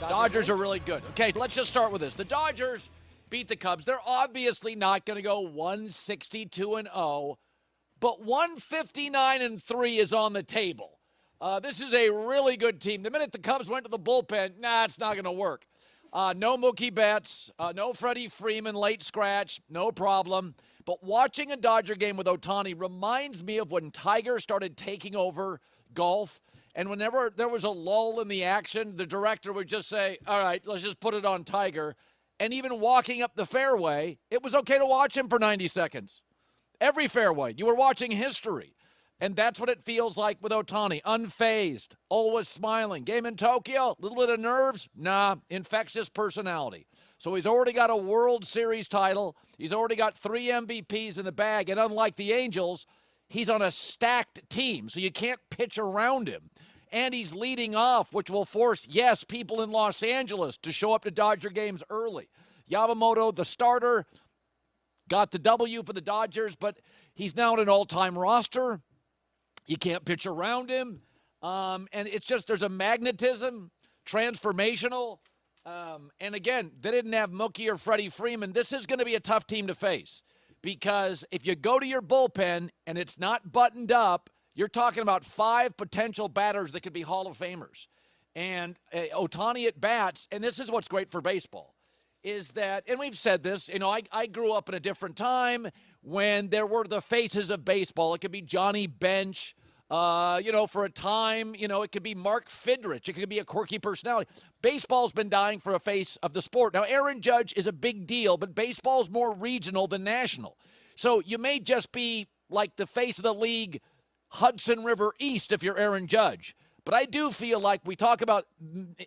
Dodgers are really good. Okay, let's just start with this. The Dodgers beat the Cubs. They're obviously not going to go 162-0, but 159-3 is on the table. This is a really good team. The minute the Cubs went to the bullpen, it's not going to work. No Mookie Betts, no Freddie Freeman, late scratch, no problem. But watching a Dodger game with Ohtani reminds me of when Tiger started taking over golf. And whenever there was a lull in the action, the director would just say, all right, let's just put it on Tiger. And even walking up the fairway, it was okay to watch him for 90 seconds. Every fairway. You were watching history. And that's what it feels like with Ohtani. Unfazed, always smiling. Game in Tokyo, a little bit of nerves? Nah, infectious personality. So he's already got a World Series title. He's already got 3 MVPs in the bag. And unlike the Angels, he's on a stacked team, so you can't pitch around him. And he's leading off, which will force, yes, people in Los Angeles to show up to Dodger games early. Yamamoto, the starter, got the W for the Dodgers, but he's now on an all-time roster. You can't pitch around him. And it's just there's a magnetism, transformational. And again, they didn't have Mookie or Freddie Freeman. This is going to be a tough team to face because if you go to your bullpen and it's not buttoned up, you're talking about 5 potential batters that could be Hall of Famers. And Ohtani at bats, and this is what's great for baseball, is that, and we've said this, I grew up in a different time when there were the faces of baseball. It could be Johnny Bench, for a time, it could be Mark Fidrich. It could be a quirky personality. Baseball's been dying for a face of the sport. Now, Aaron Judge is a big deal, but baseball's more regional than national. So you may just be like the face of the league, Hudson River East, if you're Aaron Judge. But I do feel like we talk about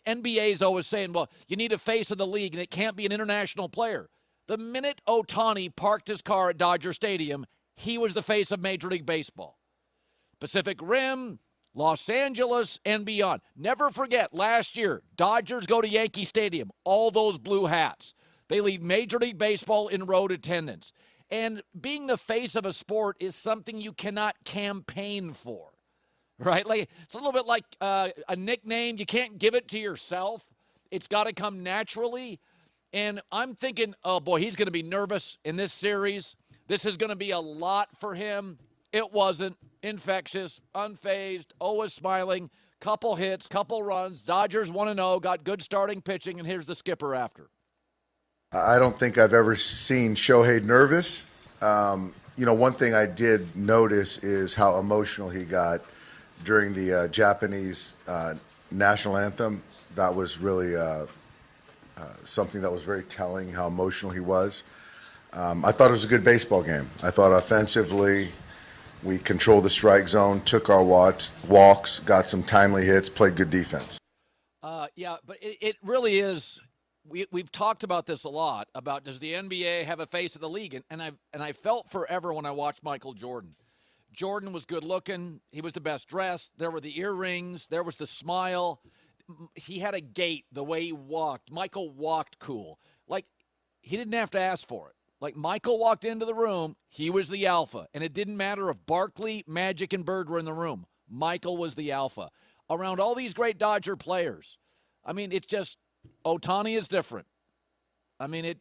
NBA's always saying, well, you need a face of the league, and it can't be an international player. The minute Ohtani parked his car at Dodger Stadium, he was the face of Major League Baseball. Pacific Rim, Los Angeles, and beyond. Never forget, last year, Dodgers go to Yankee Stadium, all those blue hats. They lead Major League Baseball in road attendance. And being the face of a sport is something you cannot campaign for, right? Like it's a little bit like a nickname. You can't give it to yourself. It's got to come naturally. And I'm thinking, oh, boy, he's going to be nervous in this series. This is going to be a lot for him. It wasn't. Infectious, unfazed, always smiling, couple hits, couple runs. Dodgers 1-0, got good starting pitching, and here's the skipper after. I don't think I've ever seen Shohei nervous. One thing I did notice is how emotional he got during the Japanese national anthem. That was really something that was very telling, how emotional he was. I thought it was a good baseball game. I thought offensively we controlled the strike zone, took our walks, got some timely hits, played good defense. But it really is. We've talked about this a lot, about does the NBA have a face of the league? And I felt forever when I watched Michael Jordan. Jordan was good looking. He was the best dressed. There were the earrings. There was the smile. He had a gait, the way he walked. Michael walked cool. Like, he didn't have to ask for it. Like, Michael walked into the room, he was the alpha. And it didn't matter if Barkley, Magic, and Bird were in the room. Michael was the alpha. Around all these great Dodger players, I mean, it's just, Ohtani is different. I mean,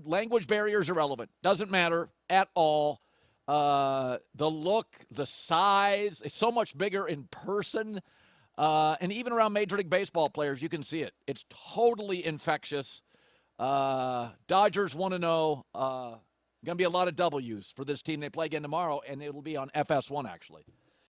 language barriers are irrelevant. Doesn't matter at all. The look, the size, it's so much bigger in person. And even around Major League Baseball players, you can see it. It's totally infectious. Dodgers 1-0. Going to be a lot of W's for this team. They play again tomorrow, and it'll be on FS1, actually.